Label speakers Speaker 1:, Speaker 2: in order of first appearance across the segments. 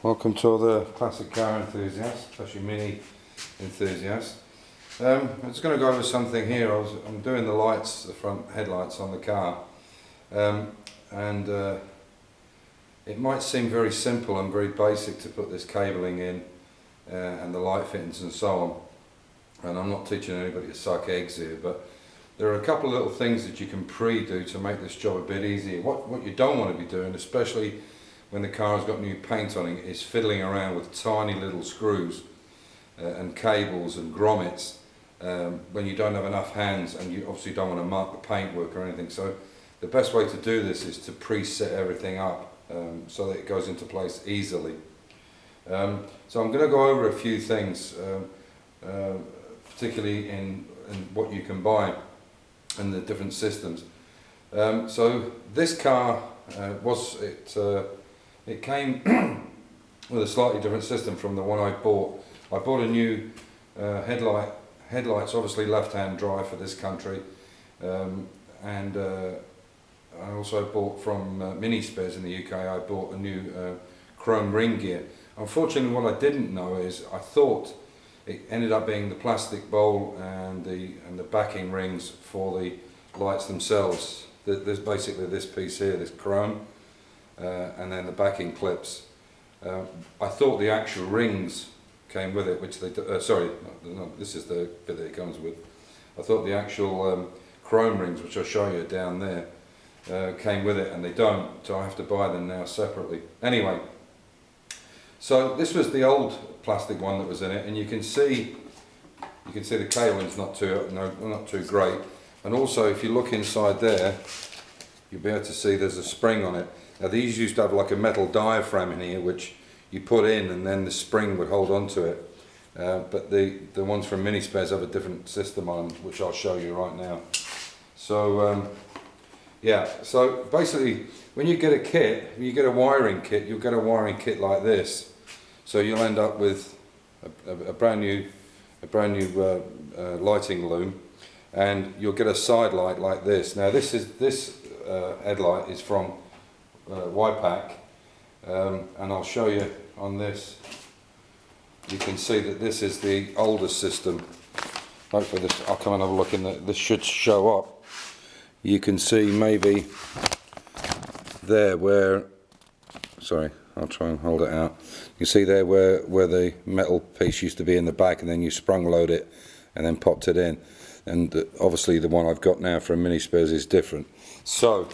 Speaker 1: Welcome to all the classic car enthusiasts, especially mini enthusiasts. I'm just going to go over something here. I'm doing the lights, the front headlights on the car, and it might seem very simple and very basic to put this cabling in and the light fittings and so on. And I'm not teaching anybody to suck eggs here, but there are a couple of little things that you can pre-do to make this job a bit easier. What you don't want to be doing, especially when the car has got new paint on it, is fiddling around with tiny little screws and cables and grommets when you don't have enough hands, and you obviously don't want to mark the paintwork or anything. So the best way to do this is to preset everything up so that it goes into place easily. So I'm going to go over a few things, particularly in what you can buy and the different systems. So this car it came with a slightly different system from the one I bought. I bought a new headlights, obviously left-hand drive for this country, and I also bought from Mini Spares in the UK. I bought a new chrome ring gear. Unfortunately, what I didn't know is I thought it ended up being the plastic bowl and the backing rings for the lights themselves. There's basically this piece here, this chrome, and then the backing clips. I thought the actual rings came with it, which they sorry, no, this is the bit that it comes with. I thought the actual chrome rings, which I'll show you down there, came with it, and they don't, so I have to buy them now separately. Anyway, so this was the old plastic one that was in it, and you can see the cabling's not too great. And also, if you look inside there, you'll be able to see there's a spring on it. Now these used to have like a metal diaphragm in here, which you put in and then the spring would hold on to it. But the ones from Mini Spares have a different system on them, which I'll show you right now. So yeah, so basically when you get a kit, when you get a wiring kit, you'll get a wiring kit like this. So you'll end up with a brand new lighting loom, and you'll get a side light like this. Now this headlight is from YPAC, and I'll show you on this. You can see that this is the older system. Hopefully this, I'll come and have a look in this should show up. You can see maybe there where, sorry, I'll try and hold it out. You see there where the metal piece used to be in the back, and then you sprung load it and then popped it in. And obviously the one I've got now from Mini Spares is different. So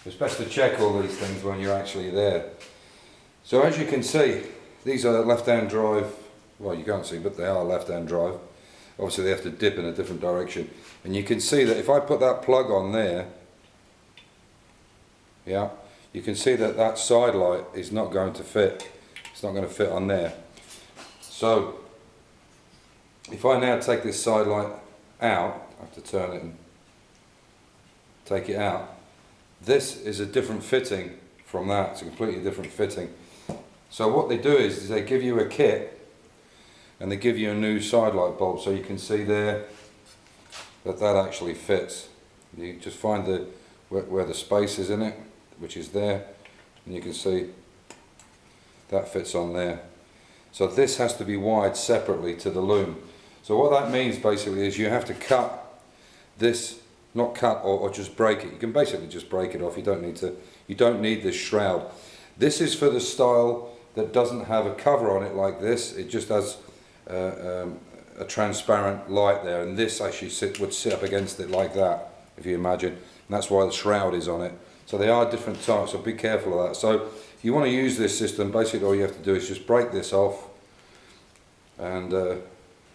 Speaker 1: it's best to check all these things when you're actually there. So as you can see, these are left-hand drive. Well, you can't see, but they are left-hand drive. Obviously they have to dip in a different direction. And you can see that if I put that plug on there, yeah, you can see that that side light is not going to fit. It's not going to fit on there. So if I now take this side light out, I have to turn it and take it out. This is a different fitting from that. It's a completely different fitting. So what they do is they give you a kit, and they give you a new side light bulb, so you can see there that actually fits. You just find where the space is in it, which is there, and you can see that fits on there. So this has to be wired separately to the loom. So what that means basically is you have to cut this, not cut or just break it. You can basically just break it off. You don't need this shroud. This is for the style that doesn't have a cover on it like this. It just has a transparent light there, and this actually would sit up against it like that, if you imagine. And that's why the shroud is on it. So they are different types, so be careful of that. So if you want to use this system, basically all you have to do is just break this off, and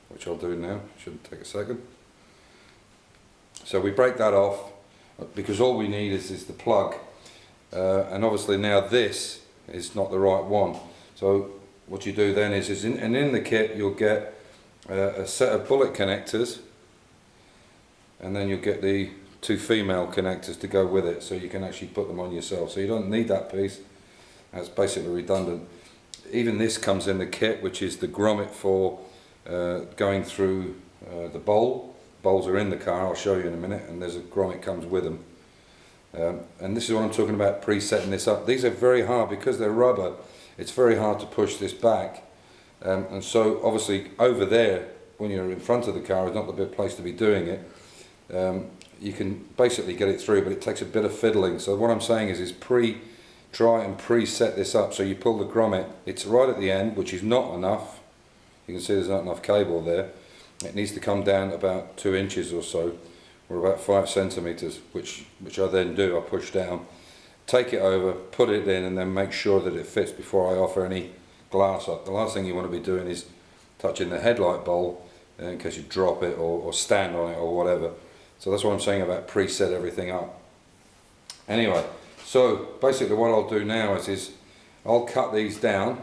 Speaker 1: which I'll do now, shouldn't take a second. So we break that off, because all we need is the plug, and obviously now this is not the right one. So what you do then is in the kit you'll get a set of bullet connectors, and then you'll get the two female connectors to go with it, so you can actually put them on yourself. So you don't need that piece. That's basically redundant. Even this comes in the kit, which is the grommet for going through the bowl. Bowls are in the car, I'll show you in a minute, and there's a grommet comes with them. And this is what I'm talking about, pre-setting this up. These are very hard because they're rubber. It's very hard to push this back, and so obviously over there when you're in front of the car is not the best place to be doing it. You can basically get it through, but it takes a bit of fiddling. So what I'm saying is try and pre-set this up. So you pull the grommet, it's right at the end, which is not enough. You can see there's not enough cable there. It needs to come down about 2 inches or so, or about 5 centimeters, which I then do. I push down, take it over, put it in, and then make sure that it fits before I offer any glass up. The last thing you want to be doing is touching the headlight bowl in case you drop it or stand on it or whatever. So that's what I'm saying about preset everything up. Anyway, so basically what I'll do now is I'll cut these down,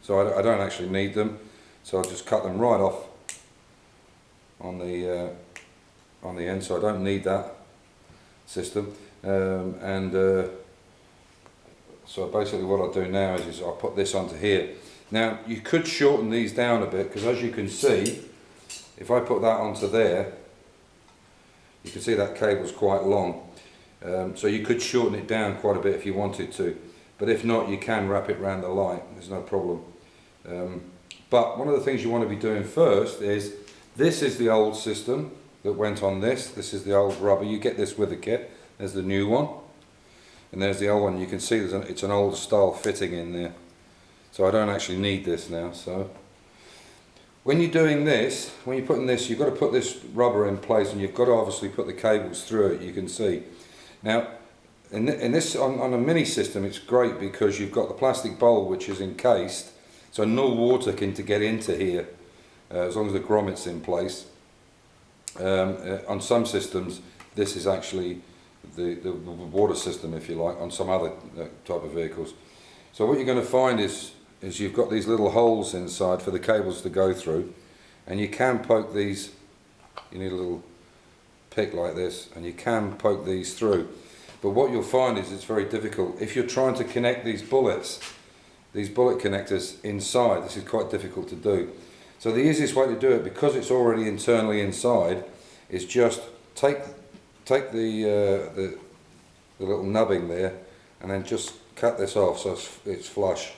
Speaker 1: so I don't actually need them, so I'll just cut them right off on the end, so I don't need that system. So basically what I'll do now is I'll put this onto here. Now you could shorten these down a bit, because as you can see, if I put that onto there, you can see that cable's quite long. So you could shorten it down quite a bit if you wanted to, but if not, you can wrap it around the light, there's no problem. But one of the things you want to be doing first is, this is the old system that went on this is the old rubber. You get this with the kit. There's the new one, and there's the old one. You can see it's an old style fitting in there, so I don't actually need this now. So when you're doing this, when you're putting this, you've got to put this rubber in place, and you've got to obviously put the cables through it. You can see now in this on a mini system, it's great because you've got the plastic bowl which is encased, so no water can get into here as long as the grommet's in place. On some systems this is actually the water system, if you like, on some other type of vehicles. So what you're going to find is you've got these little holes inside for the cables to go through, and you can poke these, you need a little pick like this, and you can poke these through. But what you'll find is it's very difficult. If you're trying to connect these bullet connectors inside, this is quite difficult to do. So the easiest way to do it, because it's already internally inside, is just take the little nubbing there, and then just cut this off so it's flush.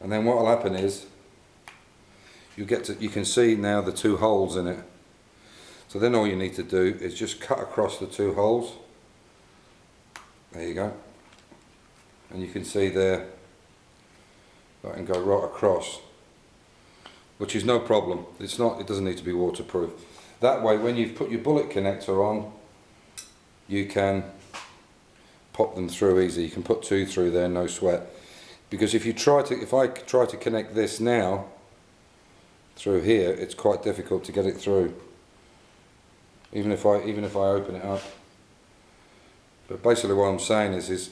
Speaker 1: And then what will happen is you can see now the 2 holes in it. So then all you need to do is just cut across the 2 holes. There you go. And you can see there that can go right across, which is no problem. It doesn't need to be waterproof. That way, when you've put your bullet connector on, you can pop them through easy. You can put 2 through there, no sweat. Because if I try to connect this now through here, it's quite difficult to get it through, even if I open it up. But basically, what I'm saying is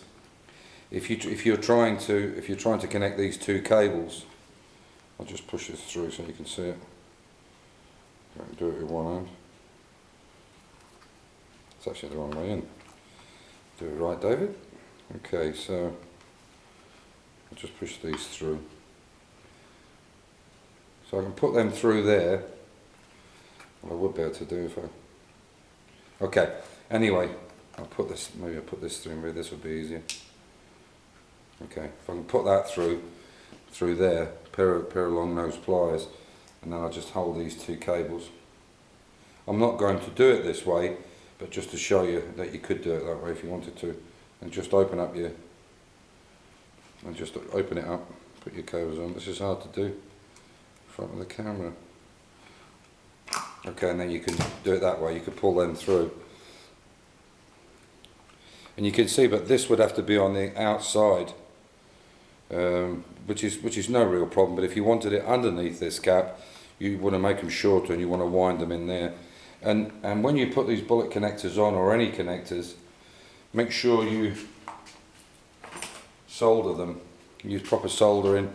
Speaker 1: if you're trying to connect these 2 cables, I'll just push this through so you can see it. I can do it with one hand. It's actually the wrong way in. Do it right, David? Okay, so I'll just push these through. So I can put them through there. Well, I would be able to do if I... Okay, anyway, maybe I'll put this through, maybe this would be easier. Okay, if I can put that through there, pair of long nose pliers, and then I'll just hold these 2 cables. I'm not going to do it this way, but just to show you that you could do it that way if you wanted to, and just open it up, put your cables on. This is hard to do in front of the camera. Okay, and then you can do it that way. You could pull them through, and you can see, but this would have to be on the outside, which is no real problem. But if you wanted it underneath this cap, you want to make them shorter, and you want to wind them in there. And when you put these bullet connectors on, or any connectors, make sure you solder them. Use proper soldering.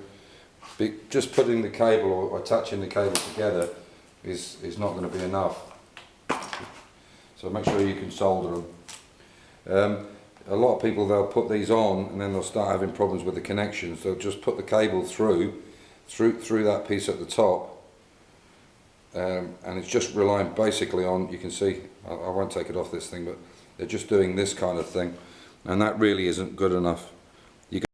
Speaker 1: Just putting the cable or attaching the cable together is not going to be enough. So make sure you can solder them. A lot of people, they'll put these on and then they'll start having problems with the connections. They'll just put the cable through that piece at the top. And it's just relying basically on, you can see, I won't take it off this thing, but They're just doing this kind of thing, and that really isn't good enough.